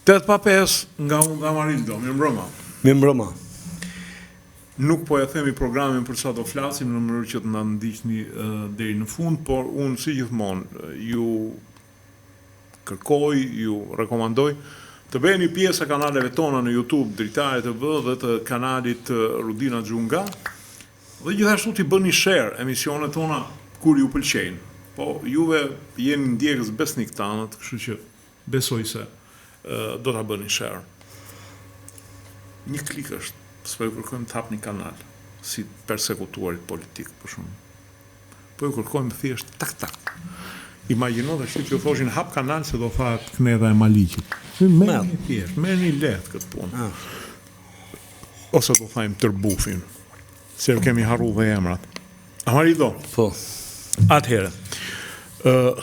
8:05 nga unë nga Marildo, mirëmbrëma. Mirëmbrëma. Nuk po e themi programin për sa do flasim në mënyrë që të na ndiqni deri në fund, por unë si gjithmonë ju kërkoj, ju rekomandoj të bëheni pjesë e kanaleve tona në YouTube Dritare TV dhe të kanalit Rudina Xhunga, dhe gjithashtu t'i bëni share emisionet tona kur ju pëlqejnë. Po juve jeni ndjekës besnik tanët, kështu që besoj se do ta bëni share. Një klik është, s'po ju kërkojmë të hapni kanal, si persekutuarit politik, për shumë. Po ju kërkojmë thjesht tak. Imagjino dhe që ju thoshin hap kanal se do thahet Knedha e Maliqit. Merrni thjesht, merrni lehtë këtë punë. Ose do thajmë tërbufin, se kemi harru dhe emrat. Amarido. Po. Atëherë,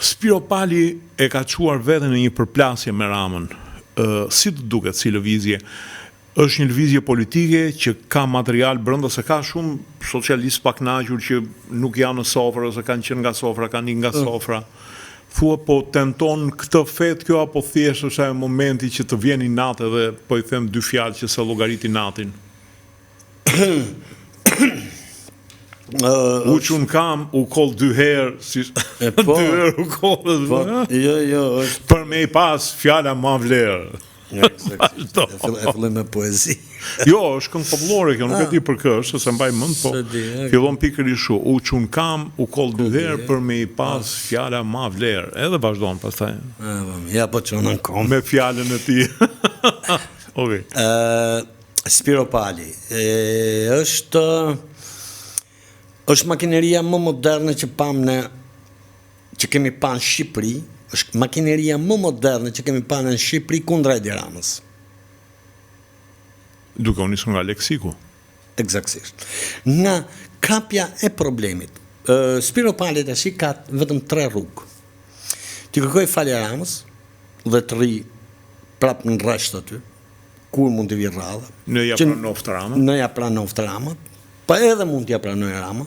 Spiro Pali e ka quar veten në një përplasje me Ramën. Si të duket si lëvizje? Është një lëvizje politike që ka material brenda, se ka shumë socialistë paknaqur që nuk janë në sofrë ose kanë qenë nga sofra, kanë ikur nga sofra. Thua po tenton këtë fet kjo apo thjesht është ai momenti që të vjen i natë dhe po i them dy fjalë që se llogariti natin. U qun kam, u koll dy herë, si po, dy herë u koll. Po, jo, është për me i pas fjala ma vlerë. e filloj me poezi. Jo, është këngë popullore kjo, nuk e di për kë është, se mbaj mend, po fillon pikërisht kështu, u qun kam, u koll dy herë për me i pas fjala ma vlerë. Edhe vazhdon pastaj. Ja po çonën kom. Me fjalën e tij. Okej. Spiro Pali është makineria më moderne që kemi pa në Shqipëri, është makineria më moderne që kemi pa në Shqipëri kundra Edi Ramës. Duke u nisur nga leksiku. Eksaktësisht. Nga kapja e problemit. Spiro Pali tash ka vetëm 3 rrugë. Ti kërkoj falje Ramës dhe të rri prap në rresht aty, kur mund të vi rradha. Në ja pranoft Ramën. Në ja pranoft Ramën. Pa edhe mund t'ja pranoj Rama,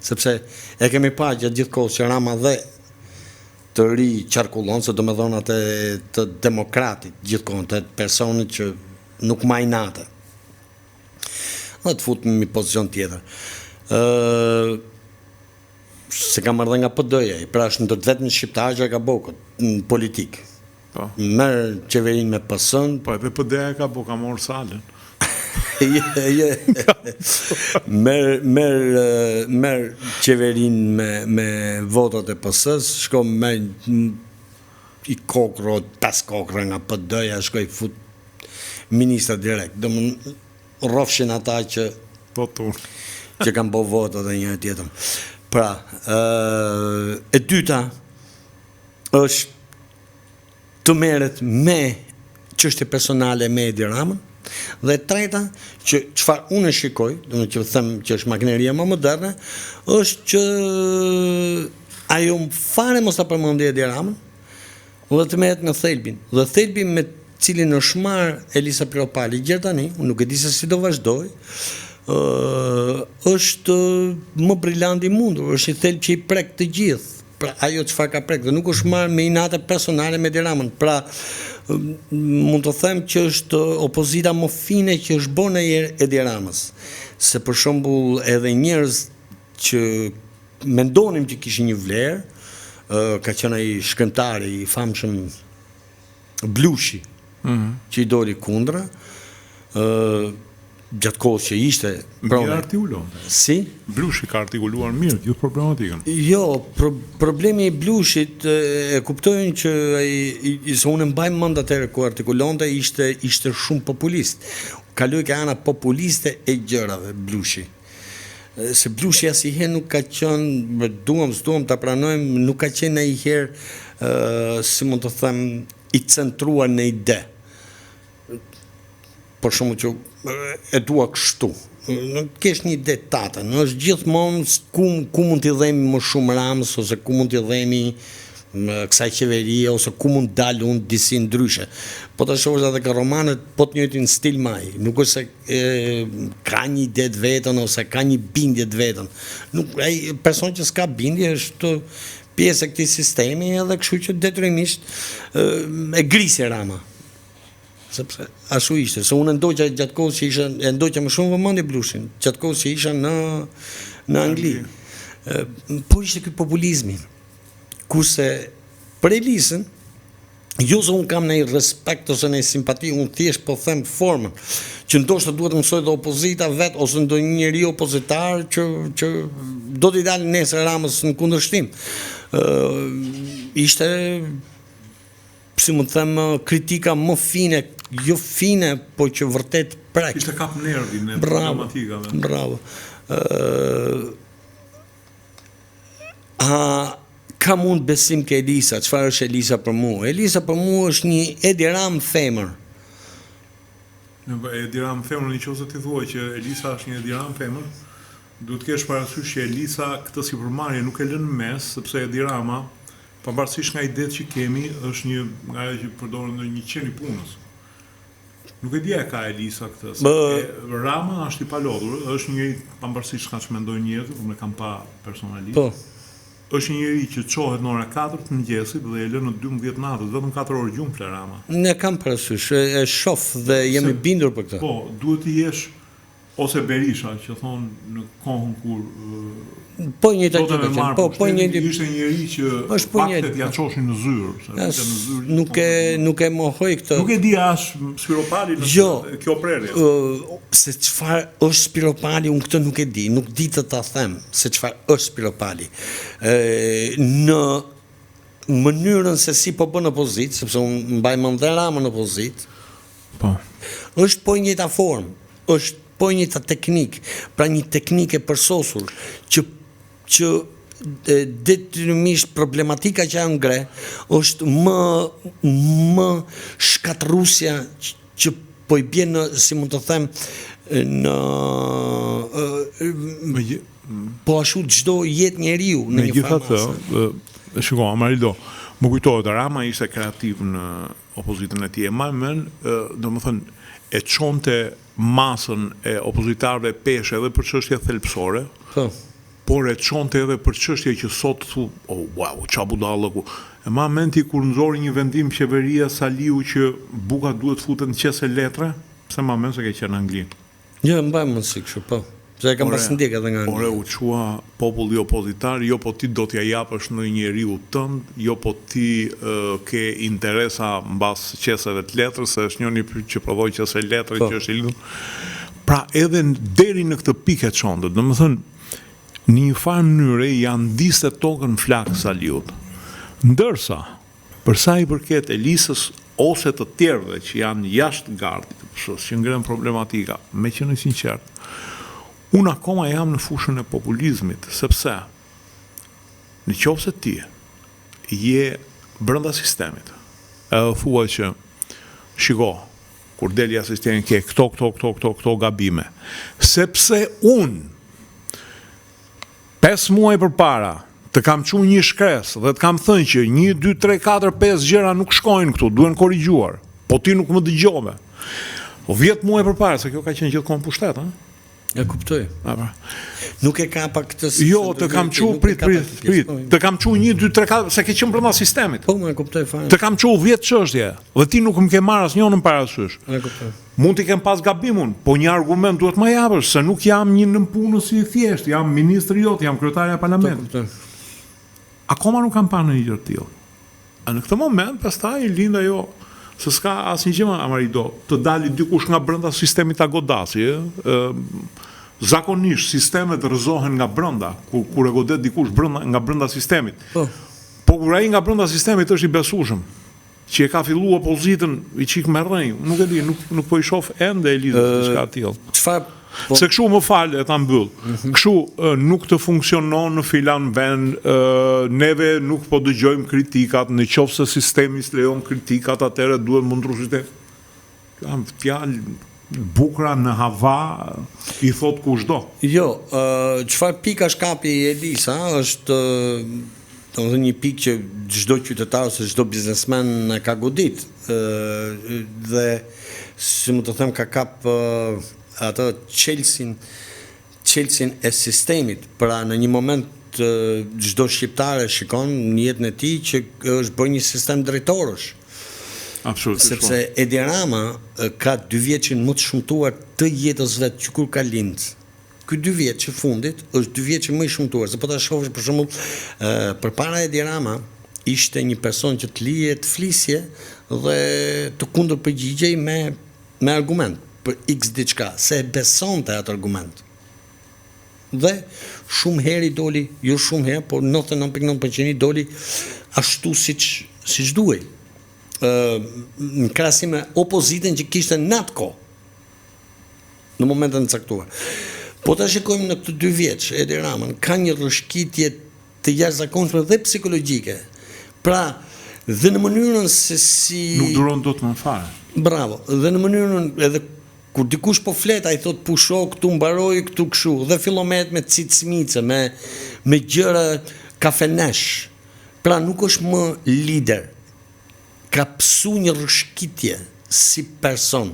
sepse e kemi pa gjatë gjithë kohës që Rama dhe të ri qarkullon, se do me dhonat e të demokratit gjithë kohën, të personit që nuk majnate. Dhe të fut në një pozicion tjetër. Se ka marrë dhe nga PD-ja, pra është në vetëm shqiptar që ka bokët, në politikë. Merë qeverin me PS-n. Po edhe PD-ja ka bo, ka morë salën. Merë qeverin me votat e PS-s, shko me i kokro, 5 kokra nga PD-ja, shko i fut ministra direkt. Do më rrofshin ata që kanë bo votat e një tjetër. Pra, e dyta është të merret me çështje personale me Edi Ramën. Dhe treta, që çfarë unë shikoj, do të them që është makineria më moderne, është që ajo fare mos ta përmendi Edi Ramën, dhe të merret në thelbin. Dhe thelbi me cilin është marrë Elisa Spiro Pali gjë tani, unë nuk e di se si do vazhdoj, është më brillant i mundur, është i thelb që i prek të gjithë. Pra ajo çfarë ka prek, dhe nuk është marrë me inate personale me Edi Ramën. Pra mund të them që është opozita më fine që është bërë në Edi Ramës. Se për shembull edhe njerëz që mendonim që kishin një vlerë, ka qenë ai shkrimtari i famshëm Blushi, që i doli kundra, gjatë kohës që ishte mirë artikuluar. Si? Blushi ka artikuluar mirë gjithë problematikën. Jo, problemi i Blushit e kuptojnë që se unë mbaj mend atëherë ku artikulonte ishte shumë populist. Kaloi ka ana populiste e gjërave Blushi. Se Blushi asnjëherë nuk ka qenë, duam ta pranojmë, nuk ka qenë ndonjëherë si mund të them i centruar në ide. Për shumë që e dua kështu. Nuk kesh një ide tatën, është gjithmonë ku mund t'i dhemi më shumë Ramës, ose ku mund t'i dhemi kësaj qeverie, ose ku mund dalë unë disi ndryshe. Po të shohësh edhe ka romanet, po të njëjtin stil maj. Nuk është se ka një ide të vetën, ose ka një bindje të vetën. Ai person që s'ka bindje është pjesë e këtij sistemi, edhe kështu që detyrimisht e grisi Rama. sepse ashtu ishte, se unë ndoqja gjatë kohës që isha, e ndoqja më shumë vëmendje Blushin, gjatë kohës që isha në Angli. Po ishte ky populizmi. Kurse për Elisën, jo se unë kam ndonjë respekt ose ndonjë simpati, unë thjesht po them formën, që ndoshta duhet të mësoj dhe opozita vet ose ndonjë njeri opozitar që do t'i dalë nesër Ramës në kundërshtim. Ishte, si më them, kritika më fine, jo fine, po që vërtet prek. Ishte kap nervin e problematikave. Bravo. Kam unë besim ke Elisa, çfarë është Elisa për mua? Elisa për mua është një Edi Ram femër. Edi Ram femër, nëse ti thua që Elisa është një Edi Ram femër, duhet të kesh parasysh që Elisa këtë sipërmarrje nuk e lën mes, sepse Edi Rama, pavarësisht nga idetë që kemi, është një nga ajo që përdoren në një qen i punës. Nuk e di e ka Elisa këtë. Rama është i palodhur, është një pavarësisht nga që mendojnë njerëzit, unë e kam pa personalisht. Po. Është një njeri që çohet në ora 4 të mëngjesit dhe e lën në 12 natës, vetëm 4 orë gjumë fle Rama. Ne kam parasysh, e shoh dhe jemi bindur për këtë. Po, duhet të jesh ose Berisha, që thonë në kohën kur po një të gjithë, po një ishte njëri që faktet ja çoshin në zyrë, nuk e mohoj këtë. Nuk e di as Spiropali në kjo prerje. Se çfarë është Spiropali, unë këtë nuk e di, nuk di të ta them se çfarë është Spiropali. Në mënyrën se si po bën opozitë, sepse unë mbaj mend dhe Ramën në opozitë. Po. Është po një ta formë, është po një ta teknik, pra një teknike përsosur që detyrimisht problematika që ajo ngre është më shkatrusja që po i bjen në, si mund të them, në po ashtu çdo jetë njeriu në një farë. Shiko, Amarildo, më kujtohet Rama ishte kreativ në opozitën e tij. Më mend, domethënë e çonte masën e opozitarëve peshë edhe për çështje thelbësore. Po. Por e çonte edhe për çështje që sot thu, oh wow, ça budallëku. E momenti kur nxori një vendim qeveria Saliu që buka duhet futen në qese letre, pse moment se ke qenë në Angli. Jo, mbaj mend si kështu, po. Se e kam pas ndjek edhe nga Angli. Ore u çua populli opozitar, jo po ti do t'ja japësh në njeriu tënd, jo po ti ke interesa mbas qeseve të letrës, se është njëri që prodhoi qese letre që është i lidhur. Pra edhe deri në këtë pikë çonte, domethënë në një farë mënyre janë ndiste tokën flak Saliut. Ndërsa, për sa i përket Elisës ose të tjerëve që janë jashtë gardit, që ngren problematika, me që në sinqert, unë akoma jam në fushën e populizmit, sepse në qoftë se ti je brenda sistemit, edhe thua që shiko, kur deli asistenti ke këto gabime, sepse unë 5 muaj përpara të kam çuar një shkres dhe të kam thënë që 1, 2, 3, 4, 5 gjëra nuk shkojnë këtu, duhen korrigjuar. Po ti nuk më dëgjove. 10 muaj përpara, se kjo ka qenë gjithkohon pushtet, ha? E kuptoj. Nuk e ka pa këtë. Jo, të kam çuar prit. Të kam çuar 1, 2, 3, 4, se ke qenë brenda sistemit. Po, më e kuptoj fare. Të kam çuar 10 çështje dhe ti nuk më ke marrë asnjërin parasysh. E kuptoj. Mund t'i kem pas gabimun, po një argument duhet më japësh, se nuk jam një nënpunës i thjesht, jam ministri jot, jam kryetari i parlamentit. Akoma nuk kam parë një gjë të tillë. Në këtë moment pastaj lind ajo se s'ka asnjë gjë më Amarido, të dali dikush nga brenda sistemit ta godasi, zakonisht sistemet rrëzohen nga brenda, kur e godet dikush nga brenda sistemit. Po kur ai nga brenda sistemit është i besueshëm, që e ka filluar opozitën i çik me rrënjë, nuk e di, nuk po i shoh ende Elizë diçka të tillë. Çfarë? Se kështu më fal, e ta mbyll. Kështu nuk të funksionon në filan vend, neve nuk po dëgjojmë kritikat, në qoftë se sistemi s'lejon kritikat, atëherë duhet mundru sistem. Kam fjalë bukra në hava, i thot kushdo. Jo, çfarë pika shkapi Elisa është domethënë një pikë që çdo qytetar ose çdo biznesmen e ka godit, dhe si më të them ka kap atë qelsin e sistemit. Pra në një moment çdo shqiptar e shikon në jetën e tij që është bërë një sistem drejtorësh. Absolutisht. Sepse Edi Rama ka 2 vjeçin më të shëmtuar të jetës vet që kur ka lind. Ky 2 vjet që fundit është 2 vjet që më i shëmtuar. Se po ta shohësh për shembull, përpara Edi Rama ishte një person që të lije të flisje dhe të kundër përgjigjej me argument për x diçka, se e besonte atë argument. Dhe shumë herë i doli, jo shumë herë, por 99.9% i doli ashtu siç duhej. Në krahasim me opozitën që kishte në atë kohë, në momentën e caktuar. Po ta shikojmë në këto 2 vjeç, Edi Ramën ka një rrëshqitje të jashtëzakonshme dhe psikologjike. Pra, dhe në mënyrën se si nuk duron dot më fare. Bravo, dhe në mënyrën edhe kur dikush po flet, ai thot pusho këtu, mbaroj këtu kështu, dhe fillon me cicmice, me gjëra kafenesh. Pra nuk është më lider. Ka pësu një rrëshqitje si person,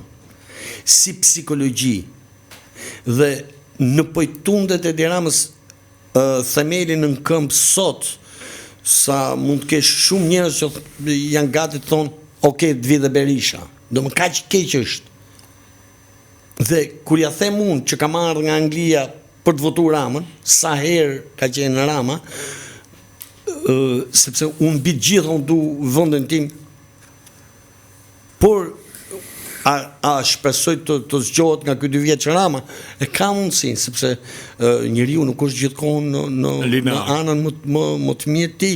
si psikologji. Dhe në pojtundet e Edi Ramës themelin në këmbë sot, sa mund të kesh shumë njerëz që janë gati të thonë, ok, të vi dhe Berisha. Do më kaq keq është. Dhe kur ja them unë që kam ardhur nga Anglia për të votuar Ramën, sa herë ka qenë Rama, sepse unë mbi të gjitha unë du vendin tim, por a shpresoj të zgjohet nga ky 2 vjeç Rama, e ka mundësinë, sepse njeriu nuk është gjithkohë në anën më të mirë ti,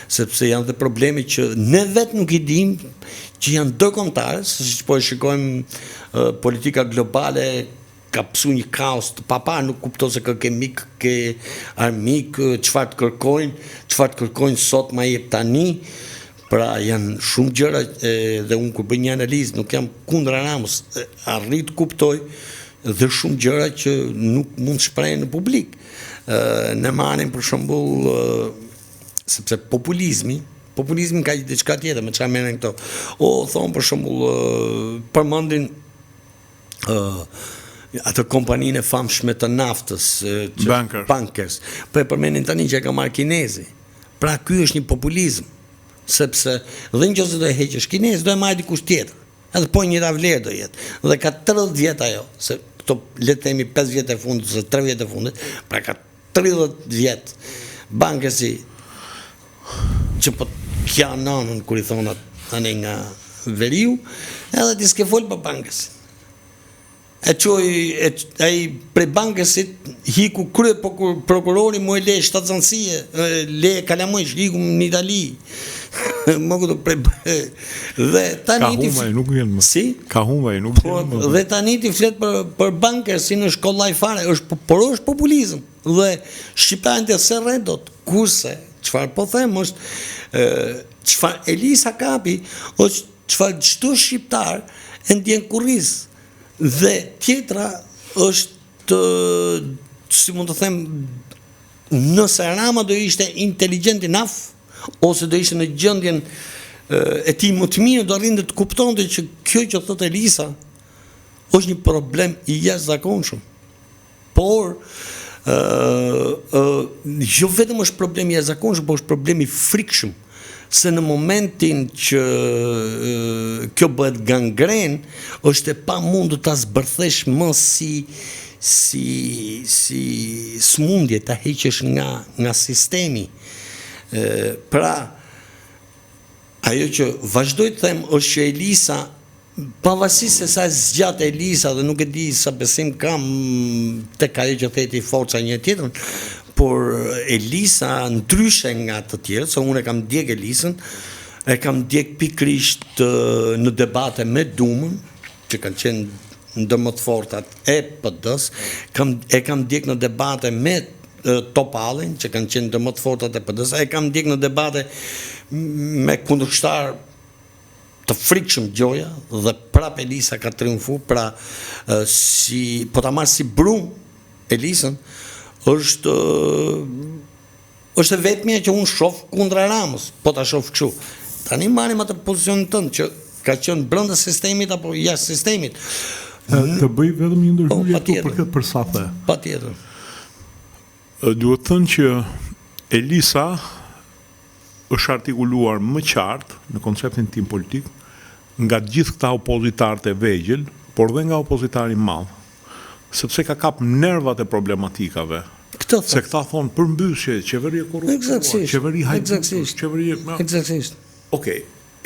sepse janë dhe probleme që ne vetë nuk i dim, që janë ndërkombëtare, siç po e shikojmë politika globale ka pësu një kaos të papar, nuk kupton se ke mik, ke armik, çfarë të kërkojnë sot ma jep tani. Pra janë shumë gjëra dhe unë kur bëj një analizë, nuk jam kundër Ramës, arrit kuptoj dhe shumë gjëra që nuk mund shprehen në publik. Ne marrim për shembull sepse populizmi ka diçka tjetër, me çfarë merren këto. Thon për shembull përmendin atë kompaninë e famshme të naftës, Bankers. Po e përmendin tani që e ka marrë kinezi. Pra ky është një populizëm. Sepse dhe nëse do e heqësh kinez, do e marrë dikush tjetër. Edhe po një vlerë do jetë. Dhe ka 30 vjet ajo, se këto le të themi 5 vjet e fundit ose 3 vjet e fundit, pra ka 30 vjet Bankersi që po kja nanën kur i thonat tani nga veriu, edhe ti s'ke fol për Bankersin. Ai prej Bankersit hiku krye prokurori mu e le shtatzansije, le kalamojsh, hiku në Itali. Më këtu dhe tani ti nuk vjen më. Si? Ka humbaj nuk vjen më. Dhe tani ti flet për Bankersin në shkollaj fare, por është populizëm. Dhe shqiptarët e se rredot, kurse çfarë po them është çfarë Elisa kapi, është çfarë çdo shqiptar e ndjen kurriz. Dhe tjetra është, si mund të them, nëse Rama do ishte inteligent enough, ose do ishte në gjendjen e tij më të mirë, do arrinte të kuptonte që kjo që thotë Elisa është një problem i jashtëzakonshëm. Por jo vetëm është problem i jashtëzakonshëm, por është problem i frikshëm. Se në momentin që kjo bëhet gangren, është e pamundur ta zbërthesh më si smundje, ta heqësh nga sistemi. Pra, ajo që vazhdoj të them është që Elisa, pavarësisht se sa zgjat Elisa dhe nuk e di sa besim kam tek ajo që theti forca një tjetrën, por Elisa ndryshe nga të tjerë, se unë e kam ndjek Elisën, e kam ndjek pikrisht në debate me Dumën, që kanë qenë ndër më të fortat e PD-s, e kam ndjek në debate me Topallin, që kanë qenë ndër më të fortat e PD-s, e kam ndjek në debate me kundërshtar të frikshëm Gjoja, dhe prap Elisa ka triumfu, pra po ta marr si brum Elisën, është e vetmja që unë shoh kundra Ramës, po ta shoh kështu. Tani marrim atë pozicionin tënd që ka qenë brenda sistemit apo jashtë sistemit. Të bëj vetëm një ndërhyrje këtu për këtë për sa the. Patjetër. Duhet thënë që Elisa është artikuluar më qartë në konceptin tim politik nga gjithë këta opozitarët e vegjël, por dhe nga opozitari i madh, sepse ka kap nervat e problematikave. Se këta thonë përmbysje, qeveri e korruptuar, qeveri hajdukur, qeveri... Eksaktësisht. Okej,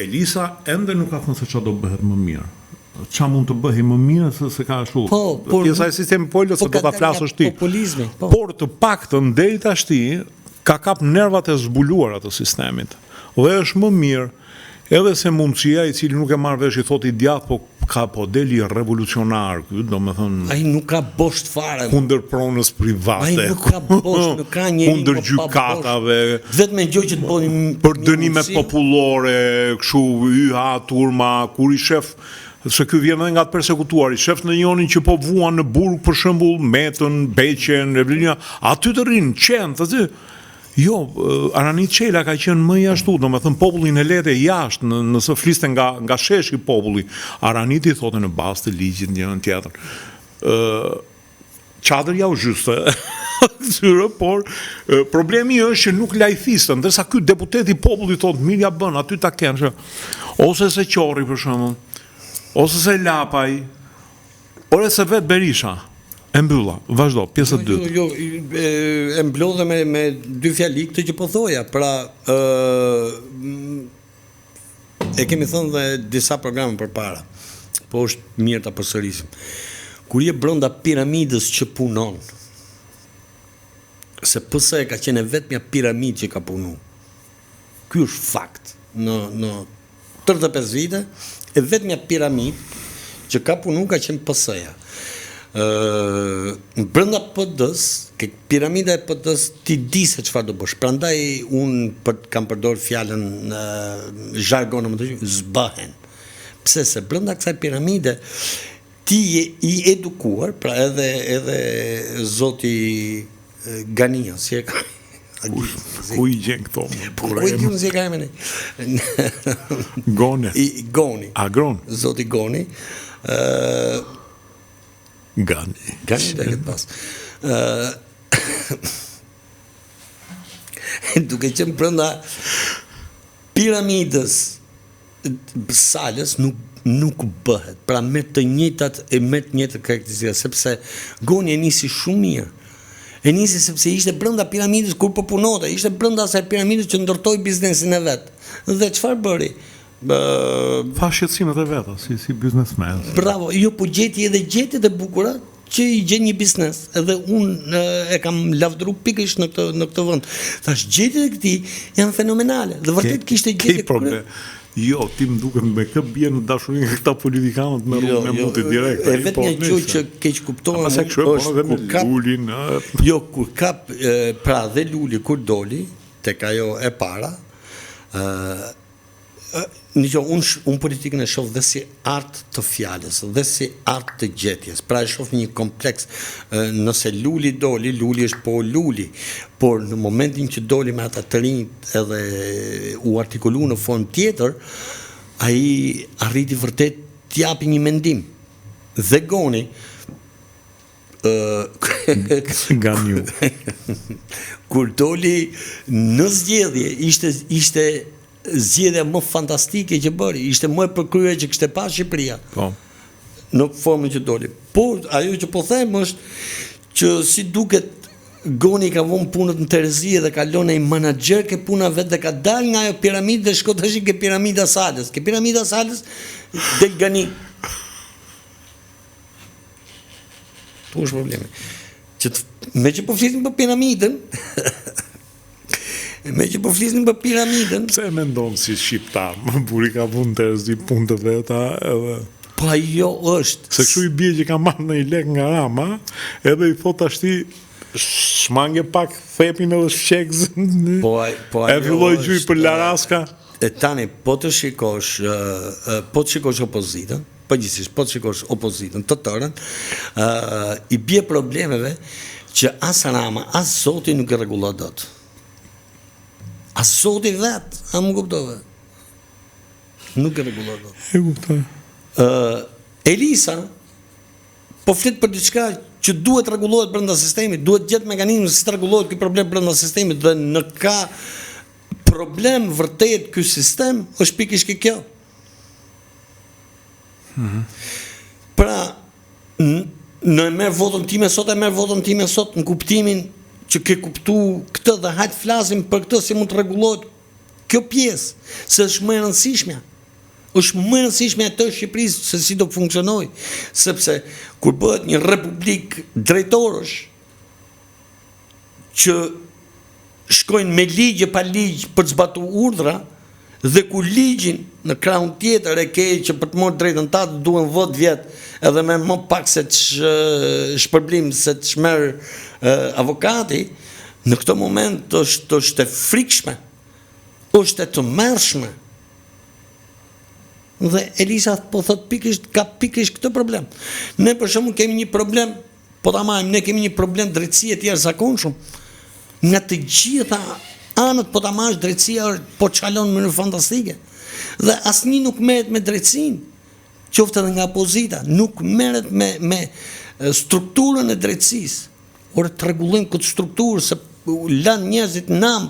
Elisa ende nuk ka thënë se çfarë do bëhet më mirë. Qa mund të bëhi më mirë se ka ashtu. Pjesa e sistemi polio se do ta flasësh ti. Populizmi. Por të paktën deri tashti ka kap nervat e zbuluara të sistemit. Dhe është më mirë edhe se mundësia i cili nuk e marrë vesh i thot i djathtë, po deli revolucionar, do me thënë... Ai nuk ka bosht fare. Kundër pronës private. Ai nuk ka bosht, nuk ka njeri kundër gjykatave. Vetëm me gjë që të bëni... Për dënime popullore, kështu, hyha, turma, kur i shef... Se ky vjen edhe nga të persekutuar, i shef në njonin që po vuan në burg, për shembull, Metën, Beqen, Evlina, aty të rinë, qenë, aty. Jo, Aranit Qela ka qenë më jashtu, do me thënë popullin e lete jashtë, nëse fliste nga sheshi populli. Araniti thote në bazë të ligjit një tjetër. Qadër ja u zhyste, por problemi është që nuk lajthistën, ndërsa ky deputeti populli thotë, mirja bën, aty ta kenë, ose se Qorri për shembull, ose se Lapaj, ore se vetë Berisha. E mbylla, vazhdo, pjesë e dytë. Jo, e mblodhe me dy fjali këtë që po thoja, pra e kemi thënë dhe disa programe përpara, po është mirë ta përsërisim. Kur je brenda piramidës që punon, se PS ka qenë vetmja piramidë që ka punu. Ky është fakt. Në 35 vite, e vetmja piramidë që ka punu ka qenë PS-ja. Brenda PD-s, piramida e PD-s ti di se çfarë do bësh. Prandaj unë kam përdorur fjalën zhargonë më të zbahen. Pse se brenda kësaj piramide ti je i edukuar, pra edhe zoti Gania, si e ka ku i gjen këto? Ku i gjen si e ka emrin? Gone. Goni. Agron. Zoti Goni. Gani dhe këtë pas. Duke qenë brenda piramidës salës nuk bëhet. Pra me të njëjtat karakteristika, sepse Goni e nisi shumë mirë. E nisi sepse ishte brenda piramidës kur po punote, ishte brenda asaj piramidës që ndërtoi biznesin e vet. Dhe çfarë bëri? Tha shqetësimet e veta, si biznesmen. Bravo, jo, po gjeti edhe gjetjet e bukura që i gjen një biznes. Edhe unë e kam lavdru pikërisht në këtë vend. Thash, gjetjet e këtij janë fenomenale. Dhe vërtet kishte gjetje problem. Jo, ti më duket me kë bie në dashurinë këta politikanët me rrugë me muti direkt. E vetmja gjë që keq kuptohen është kur kap Lulin. Jo, kur kap pra dhe Luli kur doli tek ajo e para, unë politikën e shoh dhe si art të fjalës, dhe si art të gjetjes. Pra e shoh një kompleks. Nëse Luli doli, Luli është po Luli. Por në momentin që doli me ata të rinjt edhe u artikulu në formë tjetër, ai arriti vërtet t'japi një mendim. Dhe Goni Ganiu. Kur doli në zgjedhje, ishte zgjedhja më fantastike që bëri, ishte më e përkryer që kishte pas Shqipëria. Po. Në formën që doli. Por ajo që po them është që si duket Goni ka vënë punët në Terezi dhe ka lënë ai menaxher ke puna vet dhe ka dalë nga ajo piramidë dhe shko tash ke piramida Salës. Ke piramida Salës del Gani. Tu është problemi. Me që po flisim për piramidën, Pse e mendon si shqiptar? Buri ka punë Terezi, punë të veta edhe... Po ajo është... Se kështu i bie që ka marrë në i lek nga Rama, edhe i thot ashti shmange pak thepin edhe shqekës, e filloj gjuj për Laraska. E tani, po të shikosh opozitën, përgjithsisht, po të shikosh opozitën, të tërën, i bie problemeve që as Rama, as Zoti nuk e rregullon dot. As Zoti vet, a më kuptove? Nuk e rregullon dot. E kuptoj. Elisa po flet për diçka që duhet rregullohet brenda sistemit, duhet gjetë mekanizme si të rregullohet ky problem brenda sistemit dhe në ka problem vërtet ky sistem është pikërisht kjo. Pra, në e merë votën time sot, në kuptimin që ke kuptu këtë dhe hajtë flasim për këtë si mund të rregullohet kjo pjesë, se është më e rëndësishmja. Është më e rëndësishmja të Shqipërisë se si do të funksionojë, sepse kur bëhet një republikë drejtorësh që shkojnë me ligje pa ligj për të zbatuar urdhra, dhe ku ligjin në krahun tjetër e ke që për të marrë drejtën ta duhen 10 vjet edhe me më pak se shpërblim se të shmerë avokati, në këtë moment është e frikshme, është e të mërshme. Dhe Elisa po thot ka pikërisht këtë problem. Ne për shembull kemi një problem, po ta marrim, ne kemi një problem drejtësie të jashtëzakonshëm. Nga të gjitha anët po ta marrësh drejtësia po çalon në mënyrë fantastike. Dhe asnjë nuk merret me drejtësinë, qoftë edhe nga opozita, nuk merret me strukturën e drejtësisë. Ora të rregullojmë këtë strukturë se lanë njerëzit nam.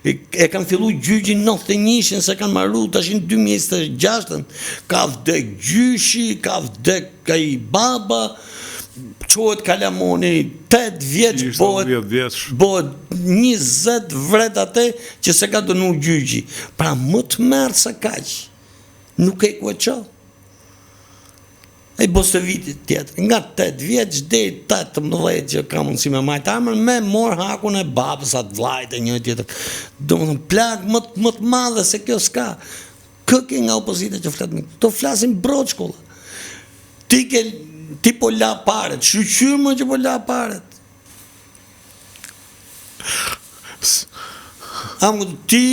E kanë fillu gjyqin 91-shin se kanë marru tash në 2026-ën. Ka vdek gjyshi, ka vdek ai baba, qohet Kalamoni 8 vjeç, bëhet 20 vret atë që se ka dënu gjyqi. Pra më të merë se kaq, nuk e ku e qo. E Bosevitit tjetër, nga 8 vjeç dhe 18 që ka mundësi me majtë armën, me morë hakun e babës atë vlajt e një tjetër. Do më thëmë, plagë më të madhe se kjo s'ka. Këke nga opozita që fletë, të flasin broçkolla. Ti po la paret, shqyqyr më që po la paret. Ti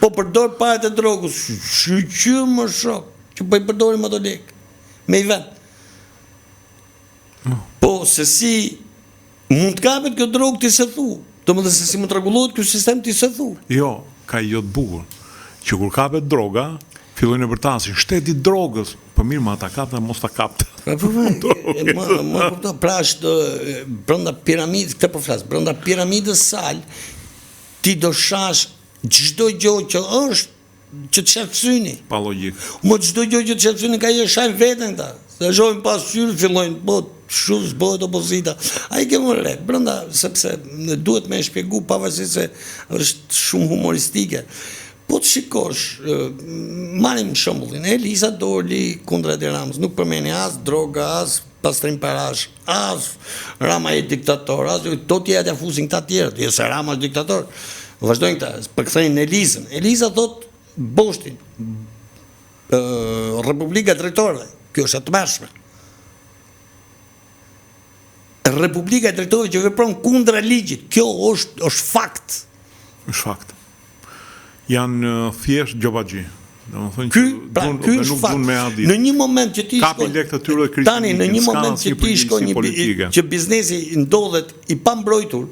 po përdor paret e drogës, shqyqyr më shok, që po i përdorim ato lekë. Me i vend. Po, se si mund të kapet kjo drogë ti se thu, do më dhe se si mund të rregullohet kjo sistem ti se thu. Jo, ka i jotë bukur, që kur kapet droga, fillojnë e bërtasin, shteti drogës, për mirë ma ta kapë dhe mos ta kapë. Pra është brenda piramidës, këtë po flas, brenda piramidës sal, ti do shash çdo gjë që është që të shef syni. Pa logjik. Mo çdo gjë që të shef syni ka e shajnë veten ta. Se shohin pas syri fillojnë shumë bëhet opozita. Ai ke më re, brenda sepse duhet më shpjegu pavarësisht se është shumë humoristike. Po të shikosh, marrim shembullin, Elisa doli kundër Edi Ramës, nuk përmeni as droga, as pastrim parash, as Rama e diktator, as do t'i ja fusin këta tjerët, jo se Rama është diktator. Vazhdojnë këta, përkthejnë Elisën. Elisa thot Boshtin, Republika Drejtore, kjo është e të mërshme. Republika Drejtore që vepron kundra ligjit, kjo është fakt. është fakt. Janë thjesht gjobaxhi. Ky është fakt. Në një moment që ti shkon, tani në një moment që ti shkon që biznesi ndodhet i pambrojtur,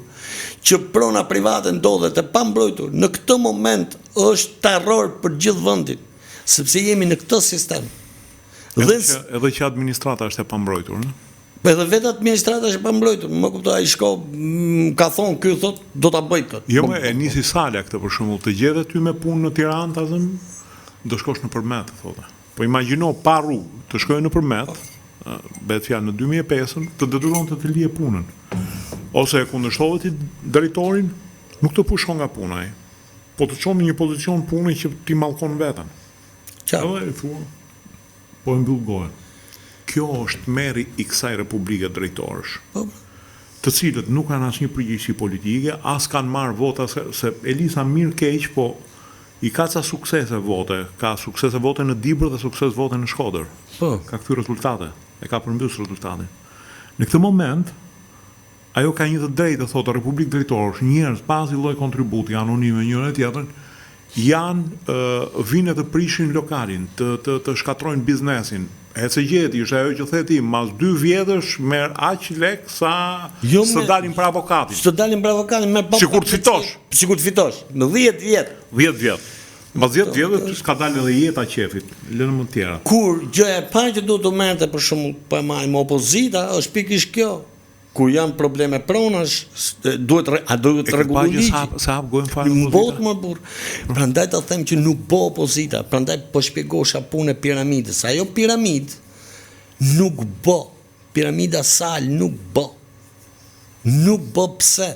që prona private ndodhet e pambrojtur, në këtë moment është terror për gjithë vendin, sepse jemi në këtë sistem. Edhe që administrata është e pambrojtur, në? Edhe vetë administrata është e pambrojtur, më kuptoj, ai shko, ka thonë, ky thot, do ta bëj këtë. Jo, e nisi Sala këtë për shembull, të gjedhe ty me punë në Tiranë, tazëm, do shkosh në Përmet, thotë. Po imagjino pa rrugë, të shkojë në Përmet, bëhet fjalë në 2005-ën, të detyronte të lije punën. Ose e kundërshtohet i drejtorin, nuk të pushon nga puna ai. Po të çon në një pozicion pune që ti mallkon veten. Edhe e thua, po e mbyll gojën. Kjo është meri i kësaj republike drejtorësh, të cilët nuk kanë asnjë përgjegjësi politike, as kanë marrë vota se Elisa mirë keq, po i ka ca suksese vote, ka suksese vote në Dibër dhe sukses vote në Shkodër. Ka këty rezultate, e ka përmbys rezultatin. Në këtë moment, ajo ka një të drejtë të thotë Republikë Drejtorësh, njerëz pasi lloj kontributi anonime njëra tjetrën, vinë të prishin lokalin, të shkatrojnë biznesin. Hecegjeti është ajo që theti, mas 2 vjetësh merr aq lek sa së dalin për avokatin. Së dalin për avokatin me sikur të fitosh. Sikur të fitosh. Në 10 vjet. 10 vjet. Mbas 10 vjetësh ka dalë edhe jeta e qefit, lënë më të tjera. Kur gjëja e parë që duhet të merrte për shembull pa marrë me opozita, është pikërisht kjo. kur janë probleme pronash, duhet rregullu ligji. Sa hap gojën fare. Mbot më burr. Prandaj ta them që nuk bë opozita, prandaj po shpjegosha punën e piramidës. Ajo piramidë nuk bë. Piramida sal nuk bë. Nuk bë pse?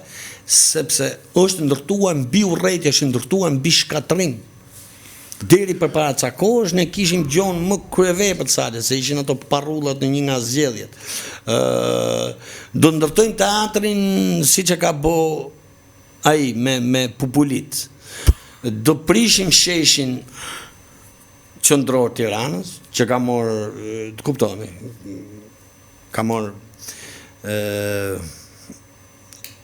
Sepse është ndërtuar mbi urrëti, është ndërtuar mbi shkatrim. Deri përpara ca kohësh ne kishim gjon më kryevepër sale, se ishin ato parrullat në një nga zgjedhjet. Do ndërtojmë teatrin siç e ka bë ai me Pupulit. Do prishim sheshin qendror Tiranës, që ka marrë, të kuptoni, ka marrë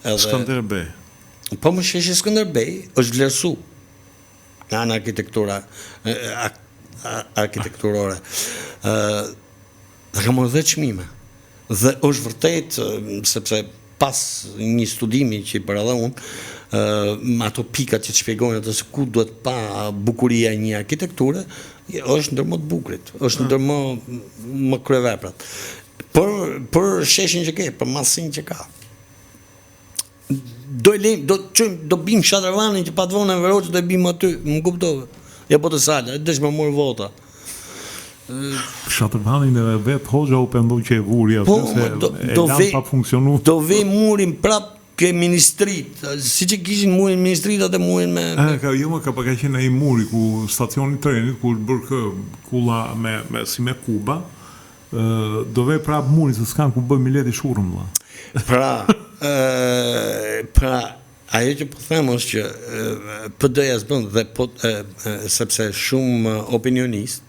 Skënderbej. Po më sheshi Skënderbej është vlerësu nga ana arkitekturore. Dhe ka marrë 10 çmime. Dhe është vërtet, sepse pas një studimi që i bëra dhe unë, ato pikat që të shpjegojnë ato se ku duhet pa bukuria e një arkitekture, është ndër më të bukurit, është ndër më kryeveprat. Për sheshin që ke, për masin që ka. Do bim Shatravanin që pa të vonë e Veroqë do bim aty, më kuptove. Ja po të salë, desh me morë vota. Shatravanin e vetë Hoxha u pendu që e vuri atë, se e lanë pa funksionu. Do vej murin prap ke ministrit, si që kishin murin ministrit atë murin me... Ka qenë ai muri ku stacioni trenit, ku bërë kulla si me Kuba, do vej prap murin, se s'kan ku bëj mileti shurëm. Pra, ajo që po them është që PD-ja s'bën dhe sepse shumë opinionist,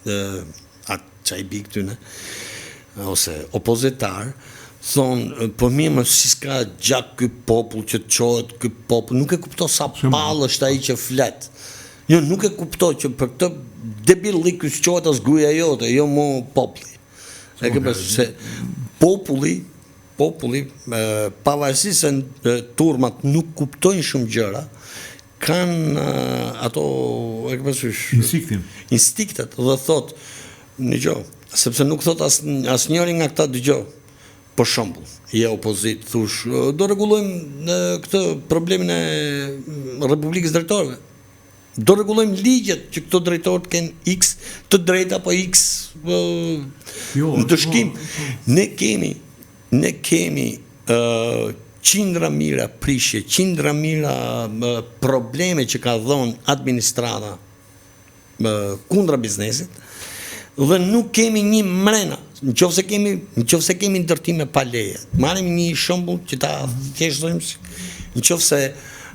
atë që i bi këtyne, ose opozitar, thonë, po mirë më si s'ka gjak ky popull që të qohet ky popull, nuk e kupto sa pallë është ai që flet. Jo, nuk e kupto që për këtë debillik ky s'qohet as gruaja jote, jo mo populli. E ke pasur se populli, pavarësisht se turmat nuk kuptojnë shumë gjëra, kanë ato, e ke pasur, instiktet, dhe thot, dëgjoj, sepse nuk thot asnjëri nga këta dëgjoj. Për shembull, je opozit, thush, do rregullojmë këtë problemin e Republikës Drejtorëve. Do rregullojmë ligjet që këto drejtorët kenë X të drejta apo X ndëshkim. Ne kemi qindra mira prishje, qindra mira probleme që ka dhënë administrata kundra biznesit, dhe nuk kemi një mrena. Në qoftë se kemi ndërtime pa leje. Marrim një shembull që ta thjeshtojmë. Në qoftë se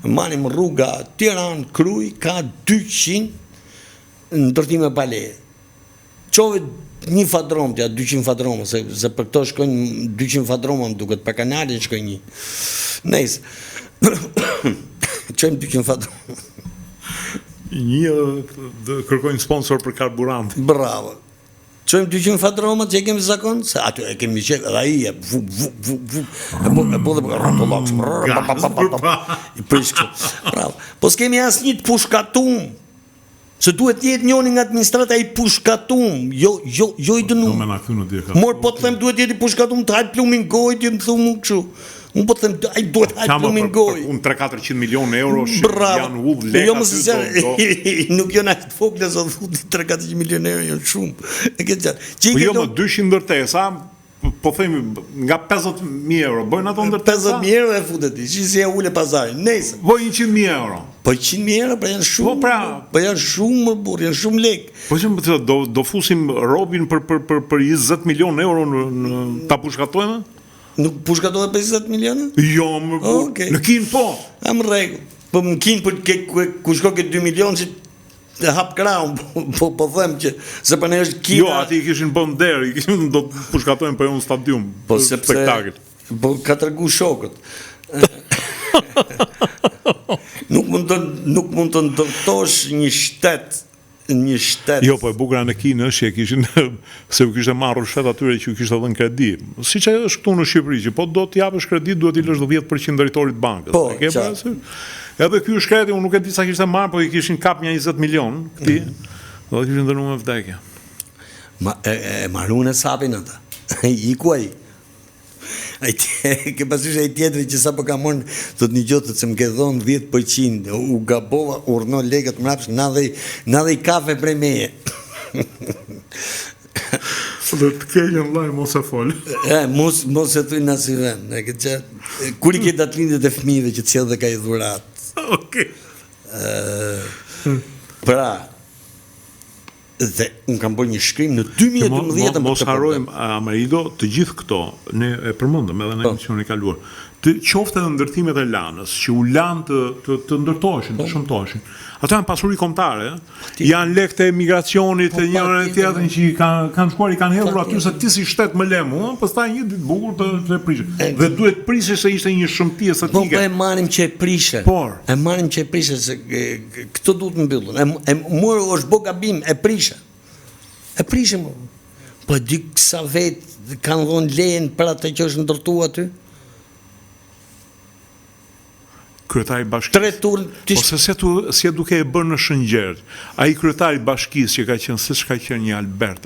marrim rruga Tiranë-Kruj, ka 200 ndërtime pa leje. Qove një fadrom, 200 fadroma, se për këto shkojnë 200 fadroma, më duket, për kanalin shkojnë një. Nejse, qojmë 200 fadroma. Një kërkojnë sponsor për karburant. Bravo. Qojmë 200 fadroma që e kemi zakon, se aty e kemi qenë, dhe i e bravo. Po s'kemi as një të pushkatum, se duhet jetë njoni nga administrata i pushkatum, jo i dënu. Mor po të them duhet jetë i pushkatum, të hajtë plumin gojt, ju më thumë më këshu. Unë po të them, ai duhet hajtë plumin gojt. Unë 300-400 milion euro janë uvë leka aty. Nuk jo në ajtë fokle, so thuti 300-400 milion euro janë shumë. Po jo më 200 ndërtesa, po themi nga 50.000 euro, bëjnë ato ndërtesa? 50.000 euro e futet ti, që si e ule pazarin, nejse. Po 100.000 euro. Po 100.000 euro, po janë shumë, po janë shumë më burë, janë shumë lek. Po që do fusim robin për 20 milion euro ta pushkatojme? Nuk pushkatohet për 20 milione? Jo, më burë, në kinë po. A më regu, po më kinë ku shko këtë 2 milion që të hapë kraun, po them që se për ne është kina... Jo, ati i kishin bën derë, i kishin do të pushkatojnë për jo në stadium, për spektakl. Po ka tërgu shokët. Nuk mund të ndërtosh një shtet. Jo, po e bukra në kinë është që kishin, se u kishte marrë shtetë atyre që u kishte dhënë kredi. Si që është këtu në Shqipëri, që po do të japësh kredi, duhet i lësh 10% drejtorit bankës. Po, edhe ky shkreti, unë nuk e di sa kishte marrë, po i kishin kap një 20 milion, këti, dhe kishin dhënë me vdekje. E marrun e sapin ata, i kuaj. Ke pasysh ai tjetri që sapo ka marrë, thot një gjë se më ke dhënë 10%, u gabova, urno lekët mrapsh, na dhe kafe prej meje. Dhe të kenjën vllai mos e fol. Mos e thuj na si vend. Kur I ke datëlindjet e fëmijëve që të sjell dhe ka I dhuratë. Okej. Pra, dhe unë kam bërë një shkrim në 2012. Mos harrojmë, Amerido, të gjithë këto, ne e përmendëm edhe në emisionin e kaluar, të qofte edhe ndërtimet e lanës, që u lanë të ndërtoheshin, të shëmtoheshin. Ato janë pasuri kombëtare, janë lekë të emigracionit, të njërën e tjetrin që kanë shkuar, I kanë hedhur aty se ti si shtet më lemu, pastaj një ditë bukur të prishë. Dhe duhet prishë se ishte një shëmtie statike. Po e marrim që e prishë. E marrim që e prishë se këto duhet mbyllën. Mua është bë gabim, e prishë. E prishë më. Po di sa vetë kanë dhënë lejen për atë që është ndërtuar aty. Kryetari bashkisë. Ose si duke e bërë në Shëngjerë, ai kryetari bashkisë që ka qenë siç ka qenë një Albert,